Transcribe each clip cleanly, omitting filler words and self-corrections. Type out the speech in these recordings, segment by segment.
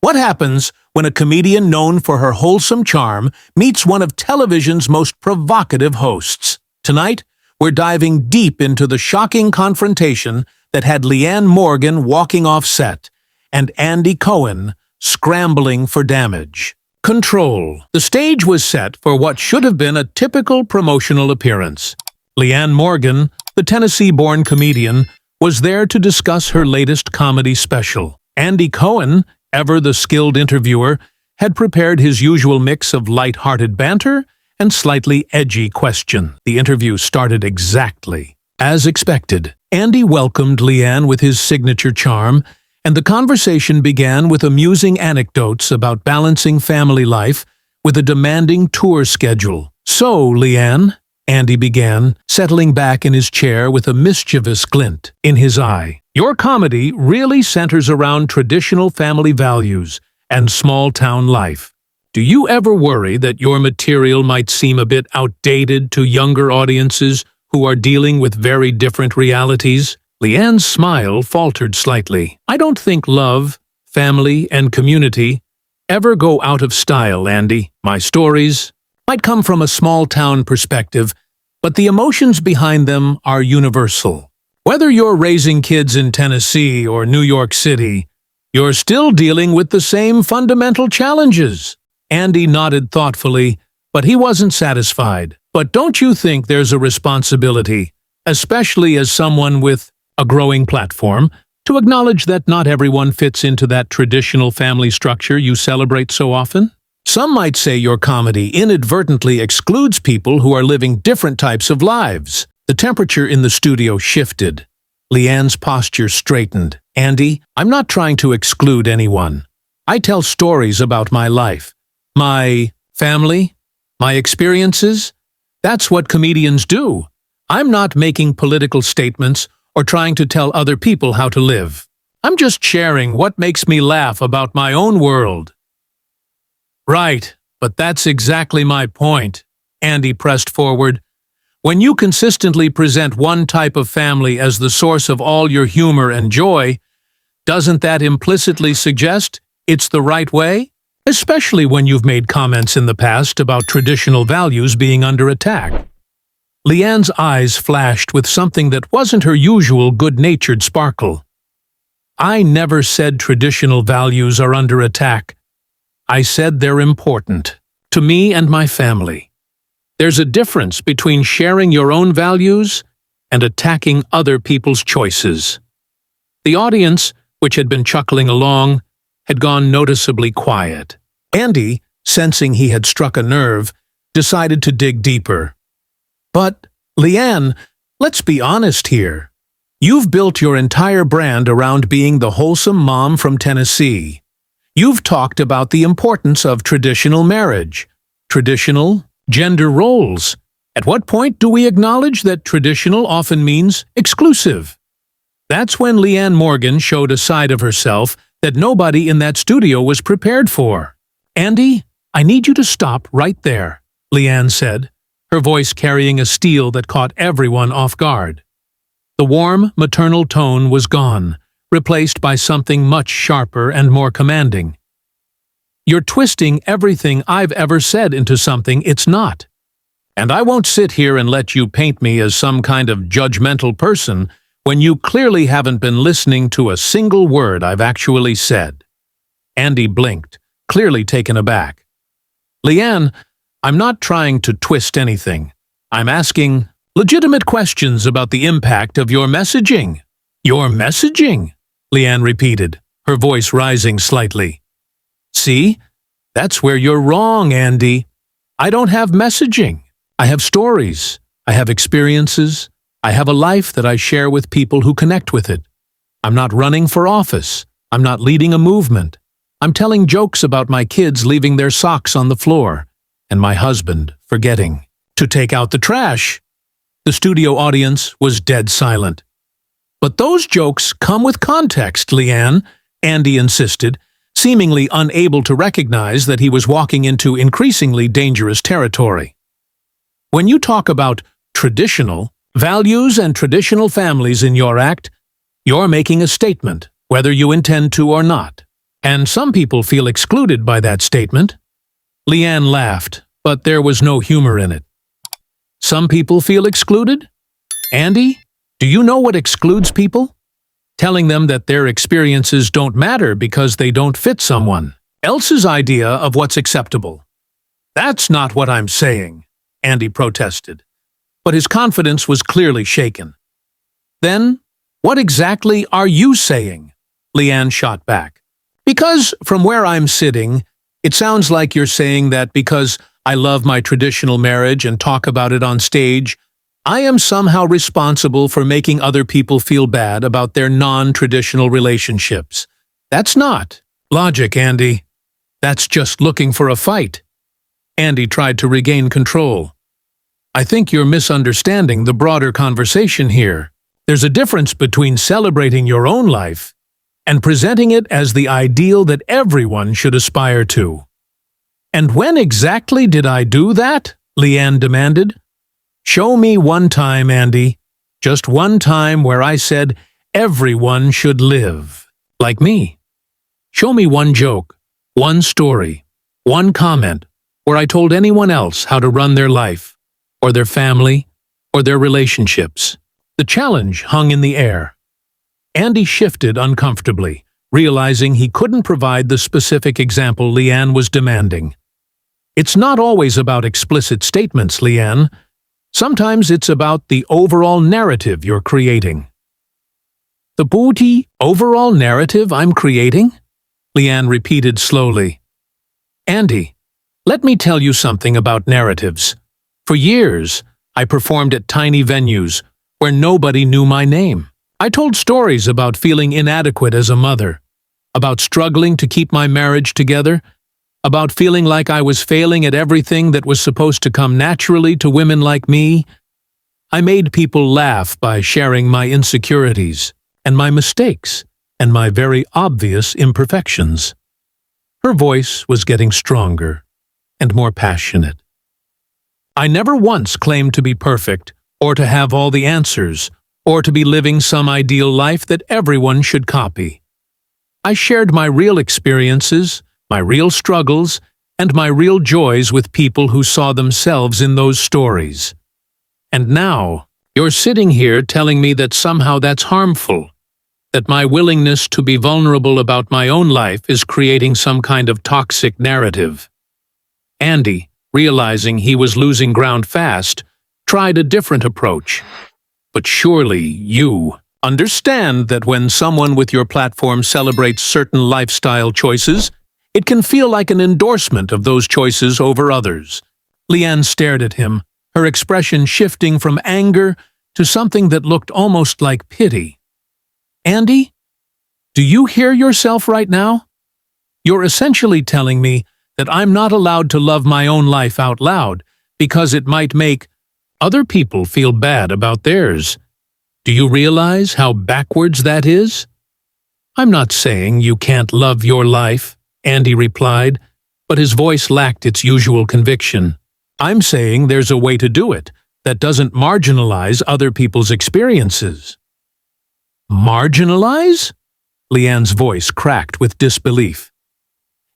What happens when a comedian known for her wholesome charm meets one of television's most provocative hosts? Tonight, we're diving deep into the shocking confrontation that had Leanne Morgan walking off set and Andy Cohen scrambling for damage. Control. The stage was set for what should have been a typical promotional appearance. Leanne Morgan, the Tennessee-born comedian, was there to discuss her latest comedy special. Andy Cohen, ever the skilled interviewer, had prepared his usual mix of light-hearted banter and slightly edgy question. The interview started exactly as expected. Andy welcomed Leanne with his signature charm, and the conversation began with amusing anecdotes about balancing family life with a demanding tour schedule. "So, Leanne," Andy began, settling back in his chair with a mischievous glint in his eye, "your comedy really centers around traditional family values and small-town life. Do you ever worry that your material might seem a bit outdated to younger audiences who are dealing with very different realities?" Leanne's smile faltered slightly. "I don't think love, family, and community ever go out of style, Andy. My stories might come from a small-town perspective, but the emotions behind them are universal. Whether you're raising kids in Tennessee or New York City, you're still dealing with the same fundamental challenges." Andy nodded thoughtfully, but he wasn't satisfied. "But don't you think there's a responsibility, especially as someone with a growing platform, to acknowledge that not everyone fits into that traditional family structure you celebrate so often? Some might say your comedy inadvertently excludes people who are living different types of lives." The temperature in the studio shifted. Leanne's posture straightened. "Andy, I'm not trying to exclude anyone. I tell stories about my life, my family, my experiences. That's what comedians do. I'm not making political statements or trying to tell other people how to live. I'm just sharing what makes me laugh about my own world." "Right, but that's exactly my point," Andy pressed forward. "When you consistently present one type of family as the source of all your humor and joy, doesn't that implicitly suggest it's the right way? Especially when you've made comments in the past about traditional values being under attack." Leanne's eyes flashed with something that wasn't her usual good-natured sparkle. "I never said traditional values are under attack. I said they're important, to me and my family. There's a difference between sharing your own values and attacking other people's choices." The audience, which had been chuckling along, had gone noticeably quiet. Andy, sensing he had struck a nerve, decided to dig deeper. "But, Leanne, let's be honest here. You've built your entire brand around being the wholesome mom from Tennessee. You've talked about the importance of traditional marriage, traditional gender roles. At what point do we acknowledge that traditional often means exclusive?" That's when Leanne Morgan showed a side of herself that nobody in that studio was prepared for. "Andy, I need you to stop right there," Leanne said, her voice carrying a steel that caught everyone off guard. The warm, maternal tone was gone, replaced by something much sharper and more commanding. "You're twisting everything I've ever said into something it's not. And I won't sit here and let you paint me as some kind of judgmental person when you clearly haven't been listening to a single word I've actually said." Andy blinked, clearly taken aback. "Leanne, I'm not trying to twist anything. I'm asking legitimate questions about the impact of your messaging." "Your messaging?" Leanne repeated, her voice rising slightly. "See? That's where you're wrong, Andy. I don't have messaging. I have stories. I have experiences. I have a life that I share with people who connect with it. I'm not running for office. I'm not leading a movement. I'm telling jokes about my kids leaving their socks on the floor, and my husband forgetting to take out the trash." The studio audience was dead silent. "But those jokes come with context, Leanne," Andy insisted, seemingly unable to recognize that he was walking into increasingly dangerous territory. "When you talk about traditional values and traditional families in your act, you're making a statement, whether you intend to or not. And some people feel excluded by that statement. Leanne laughed, but there was no humor in it. Some people feel excluded? Andy, do you know what excludes people? Telling them that their experiences don't matter because they don't fit someone else's idea of what's acceptable. That's not what I'm saying, Andy protested, but his confidence was clearly shaken. Then, what exactly are you saying? Leanne shot back. Because from where I'm sitting, it sounds like you're saying that because I love my traditional marriage and talk about it on stage, I am somehow responsible for making other people feel bad about their non-traditional relationships. That's not logic, Andy. That's just looking for a fight. Andy tried to regain control. I think you're misunderstanding the broader conversation here. There's a difference between celebrating your own life and presenting it as the ideal that everyone should aspire to. And when exactly did I do that? Leanne demanded. Show me one time, Andy. Just one time where I said everyone should live. Like me. Show me one joke, one story, one comment where I told anyone else how to run their life, or their family, or their relationships. The challenge hung in the air. Andy shifted uncomfortably, realizing he couldn't provide the specific example Leanne was demanding. It's not always about explicit statements, Leanne. Sometimes it's about the overall narrative you're creating. The booty overall narrative I'm creating? Leanne repeated slowly. Andy, let me tell you something about narratives. For years, I performed at tiny venues where nobody knew my name. I told stories about feeling inadequate as a mother, about struggling to keep my marriage together, about feeling like I was failing at everything that was supposed to come naturally to women like me. I made people laugh by sharing my insecurities and my mistakes and my very obvious imperfections. Her voice was getting stronger and more passionate. I never once claimed to be perfect or to have all the answers or to be living some ideal life that everyone should copy. I shared my real experiences, my real struggles, and my real joys with people who saw themselves in those stories. And now, you're sitting here telling me that somehow that's harmful, that my willingness to be vulnerable about my own life is creating some kind of toxic narrative. Andy, realizing he was losing ground fast, tried a different approach. But surely you understand that when someone with your platform celebrates certain lifestyle choices, it can feel like an endorsement of those choices over others. Leanne stared at him, her expression shifting from anger to something that looked almost like pity. Andy, do you hear yourself right now? You're essentially telling me that I'm not allowed to love my own life out loud because it might make other people feel bad about theirs. Do you realize how backwards that is? I'm not saying you can't love your life, Andy replied, but his voice lacked its usual conviction. I'm saying there's a way to do it that doesn't marginalize other people's experiences. Marginalize? Leanne's voice cracked with disbelief.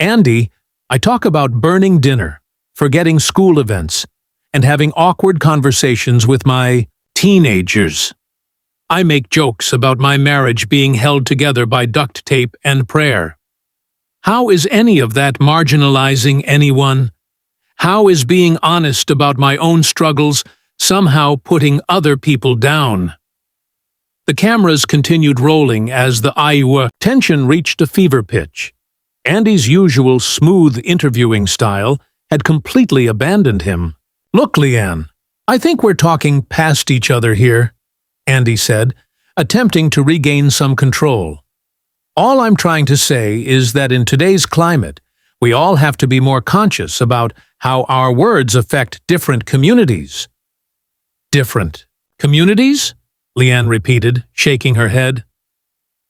Andy, I talk about burning dinner, forgetting school events, and having awkward conversations with my teenagers. I make jokes about my marriage being held together by duct tape and prayer. How is any of that marginalizing anyone? How is being honest about my own struggles somehow putting other people down? The cameras continued rolling as the Iowa tension reached a fever pitch. Andy's usual smooth interviewing style had completely abandoned him. Look, Leanne, I think we're talking past each other here, Andy said, attempting to regain some control. All I'm trying to say is that in today's climate, we all have to be more conscious about how our words affect different communities. Different communities? Leanne repeated, shaking her head.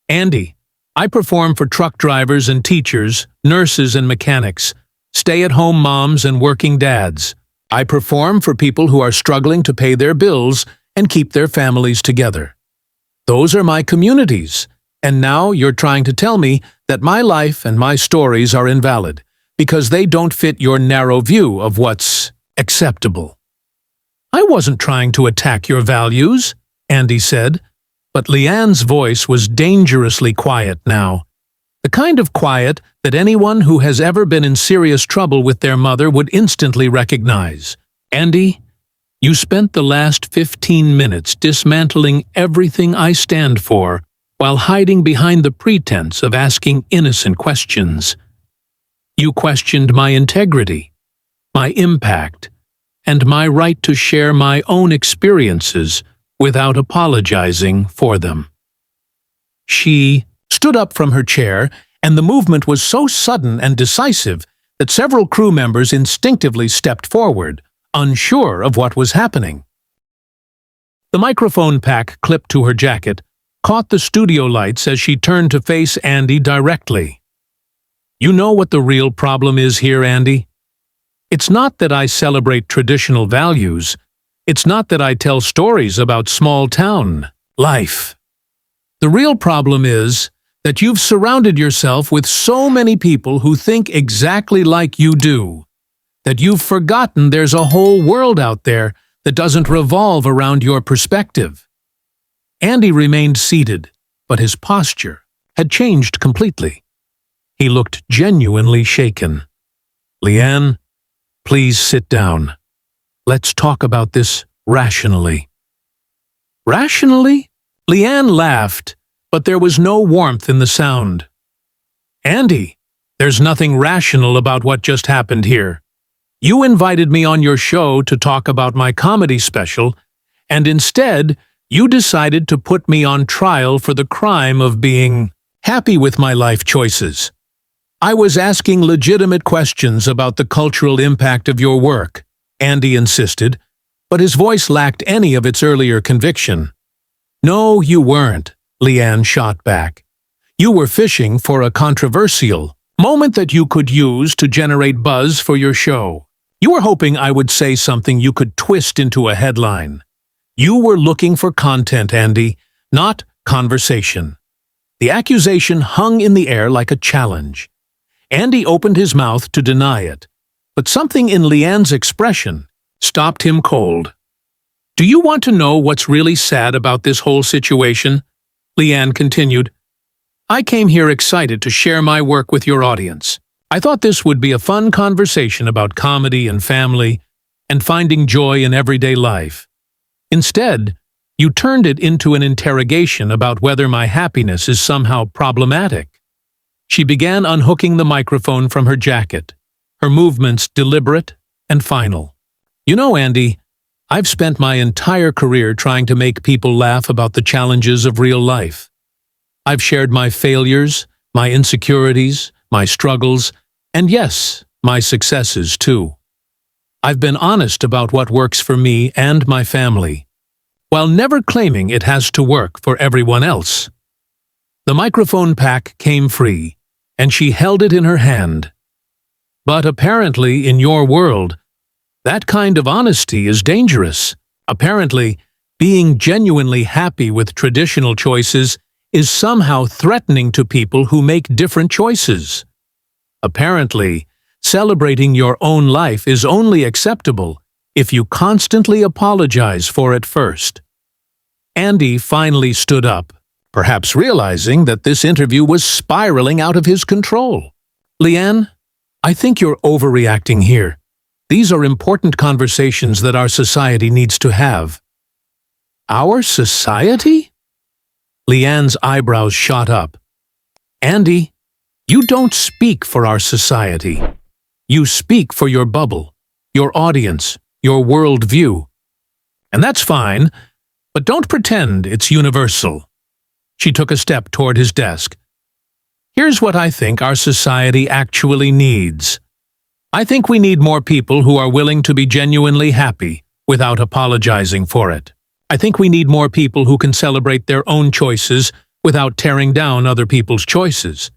Andy, I perform for truck drivers and teachers, nurses and mechanics, stay-at-home moms and working dads. I perform for people who are struggling to pay their bills and keep their families together. Those are my communities, and now you're trying to tell me that my life and my stories are invalid because they don't fit your narrow view of what's acceptable. I wasn't trying to attack your values, Andy said, but Leanne's voice was dangerously quiet now. The kind of quiet that anyone who has ever been in serious trouble with their mother would instantly recognize. Andy, you spent the last 15 minutes dismantling everything I stand for while hiding behind the pretense of asking innocent questions. You questioned my integrity, my impact, and my right to share my own experiences without apologizing for them. She stood up from her chair, and the movement was so sudden and decisive that several crew members instinctively stepped forward, unsure of what was happening. The microphone pack clipped to her jacket caught the studio lights as she turned to face Andy directly. You know what the real problem is here, Andy? It's not that I celebrate traditional values. It's not that I tell stories about small-town life. The real problem is that you've surrounded yourself with so many people who think exactly like you do, that you've forgotten there's a whole world out there that doesn't revolve around your perspective. Andy remained seated, but his posture had changed completely. He looked genuinely shaken. Leanne, please sit down. Let's talk about this rationally. Rationally? Leanne laughed, but there was no warmth in the sound. Andy, there's nothing rational about what just happened here. You invited me on your show to talk about my comedy special, and instead, you decided to put me on trial for the crime of being happy with my life choices. I was asking legitimate questions about the cultural impact of your work, Andy insisted, but his voice lacked any of its earlier conviction. No, you weren't, Leanne shot back. You were fishing for a controversial moment that you could use to generate buzz for your show. You were hoping I would say something you could twist into a headline. You were looking for content, Andy, not conversation. The accusation hung in the air like a challenge. Andy opened his mouth to deny it, but something in Leanne's expression stopped him cold. Do you want to know what's really sad about this whole situation? Leanne continued. I came here excited to share my work with your audience. I thought this would be a fun conversation about comedy and family and finding joy in everyday life. Instead, you turned it into an interrogation about whether my happiness is somehow problematic. She began unhooking the microphone from her jacket, her movements deliberate and final. You know, Andy, I've spent my entire career trying to make people laugh about the challenges of real life. I've shared my failures, my insecurities, my struggles, and yes, my successes too. I've been honest about what works for me and my family, while never claiming it has to work for everyone else. The microphone pack came free, and she held it in her hand. But apparently, in your world, that kind of honesty is dangerous. Apparently, being genuinely happy with traditional choices is somehow threatening to people who make different choices. Apparently, celebrating your own life is only acceptable if you constantly apologize for it first. Andy finally stood up, perhaps realizing that this interview was spiraling out of his control. Leanne, I think you're overreacting here. These are important conversations that our society needs to have. Our society? Leanne's eyebrows shot up. Andy, you don't speak for our society. You speak for your bubble, your audience, your worldview. And that's fine, but don't pretend it's universal. She took a step toward his desk. Here's what I think our society actually needs. I think we need more people who are willing to be genuinely happy without apologizing for it. I think we need more people who can celebrate their own choices without tearing down other people's choices.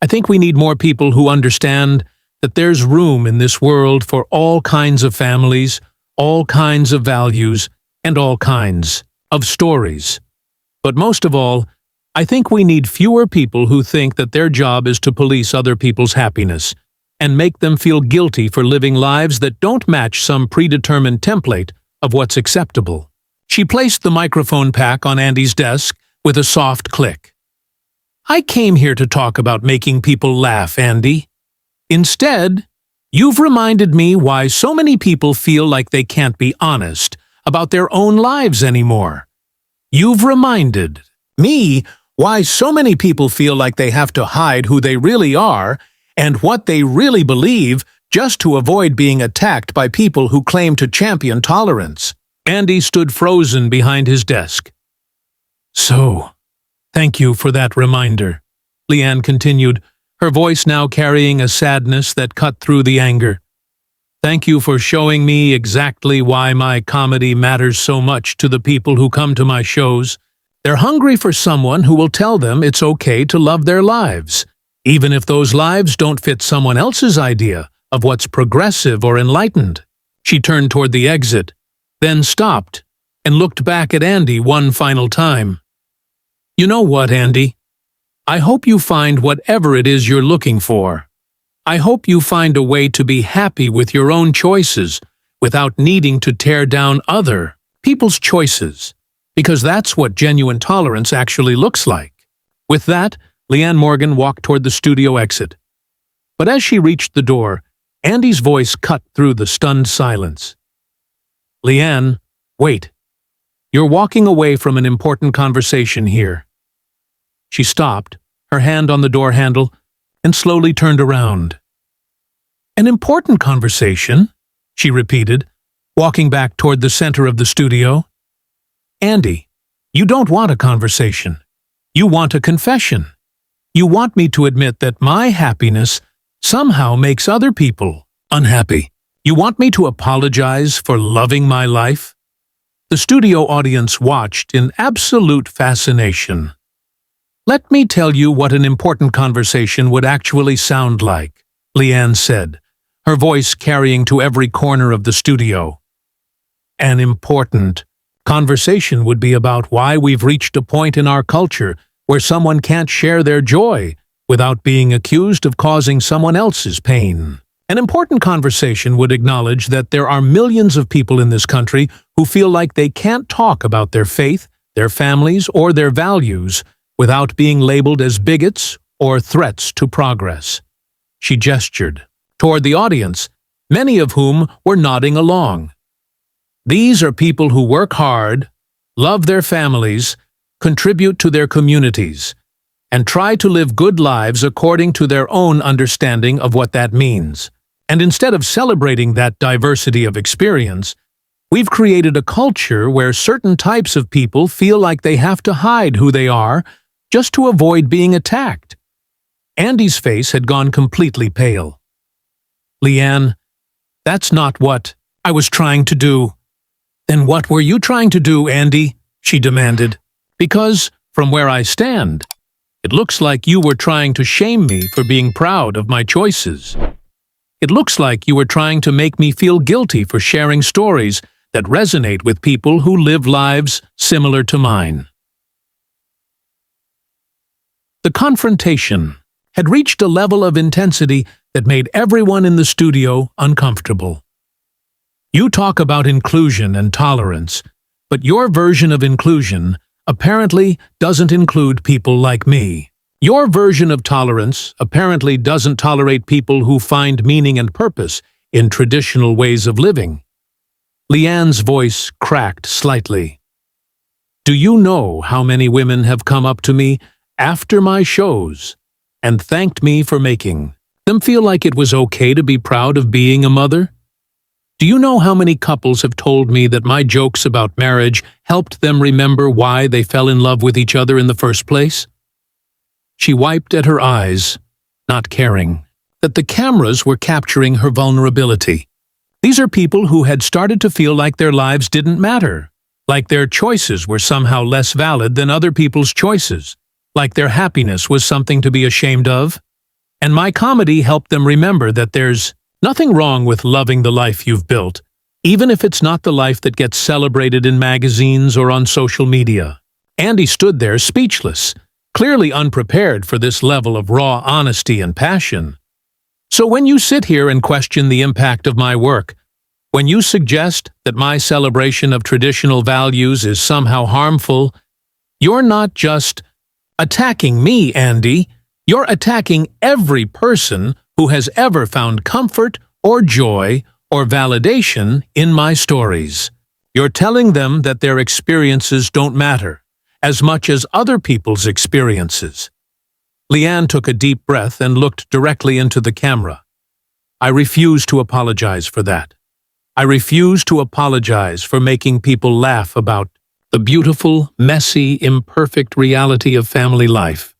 I think we need more people who understand that there's room in this world for all kinds of families, all kinds of values, and all kinds of stories. But most of all, I think we need fewer people who think that their job is to police other people's happiness and make them feel guilty for living lives that don't match some predetermined template of what's acceptable. She placed the microphone pack on Andy's desk with a soft click. I came here to talk about making people laugh, Andy. Instead, you've reminded me why so many people feel like they can't be honest about their own lives anymore. You've reminded me why so many people feel like they have to hide who they really are and what they really believe just to avoid being attacked by people who claim to champion tolerance. Andy stood frozen behind his desk. So, thank you for that reminder, Leanne continued, her voice now carrying a sadness that cut through the anger. Thank you for showing me exactly why my comedy matters so much to the people who come to my shows. They're hungry for someone who will tell them it's okay to love their lives, even if those lives don't fit someone else's idea of what's progressive or enlightened. She turned toward the exit, then stopped and looked back at Andy one final time. You know what, Andy? I hope you find whatever it is you're looking for. I hope you find a way to be happy with your own choices without needing to tear down other people's choices, because that's what genuine tolerance actually looks like. With that, Leanne Morgan walked toward the studio exit. But as she reached the door, Andy's voice cut through the stunned silence. Leanne, wait. You're walking away from an important conversation here. She stopped, her hand on the door handle, and slowly turned around. An important conversation, she repeated, walking back toward the center of the studio. Andy, you don't want a conversation. You want a confession. You want me to admit that my happiness somehow makes other people unhappy. You want me to apologize for loving my life? The studio audience watched in absolute fascination. Let me tell you what an important conversation would actually sound like, Leanne said, her voice carrying to every corner of the studio. An important conversation would be about why we've reached a point in our culture where someone can't share their joy without being accused of causing someone else's pain. An important conversation would acknowledge that there are millions of people in this country who feel like they can't talk about their faith, their families, or their values without being labeled as bigots or threats to progress. She gestured toward the audience, many of whom were nodding along. These are people who work hard, love their families, contribute to their communities, and try to live good lives according to their own understanding of what that means. And instead of celebrating that diversity of experience, we've created a culture where certain types of people feel like they have to hide who they are just to avoid being attacked. Andy's face had gone completely pale. Leanne, that's not what I was trying to do. Then what were you trying to do, Andy? She demanded. Because, from where I stand, it looks like you were trying to shame me for being proud of my choices. It looks like you were trying to make me feel guilty for sharing stories that resonate with people who live lives similar to mine. The confrontation had reached a level of intensity that made everyone in the studio uncomfortable. You talk about inclusion and tolerance, but your version of inclusion apparently doesn't include people like me. Your version of tolerance apparently doesn't tolerate people who find meaning and purpose in traditional ways of living. Leanne's voice cracked slightly. Do you know how many women have come up to me after my shows and thanked me for making them feel like it was okay to be proud of being a mother? Do you know how many couples have told me that my jokes about marriage helped them remember why they fell in love with each other in the first place? She wiped at her eyes, not caring that the cameras were capturing her vulnerability. These are people who had started to feel like their lives didn't matter, like their choices were somehow less valid than other people's choices, like their happiness was something to be ashamed of. And my comedy helped them remember that there's nothing wrong with loving the life you've built, even if it's not the life that gets celebrated in magazines or on social media. Andy stood there speechless, clearly unprepared for this level of raw honesty and passion. So when you sit here and question the impact of my work, when you suggest that my celebration of traditional values is somehow harmful, you're not just attacking me, Andy. You're attacking every person who has ever found comfort or joy or validation in my stories. You're telling them that their experiences don't matter as much as other people's experiences. Leanne took a deep breath and looked directly into the camera. I refuse to apologize for that. I refuse to apologize for making people laugh about the beautiful, messy, imperfect reality of family life.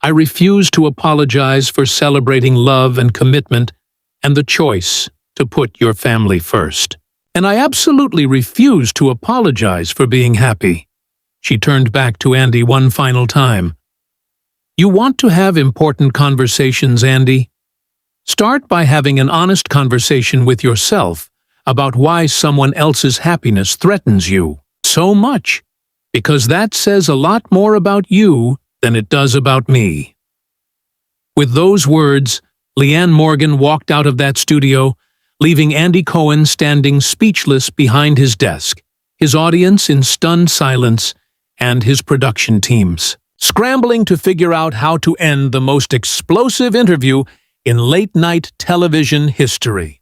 I refuse to apologize for celebrating love and commitment and the choice to put your family first. And I absolutely refuse to apologize for being happy. She turned back to Andy one final time. You want to have important conversations, Andy? Start by having an honest conversation with yourself about why someone else's happiness threatens you so much, because that says a lot more about you than it does about me. With those words, Leanne Morgan walked out of that studio, leaving Andy Cohen standing speechless behind his desk, his audience in stunned silence, and his production teams scrambling to figure out how to end the most explosive interview in late-night television history.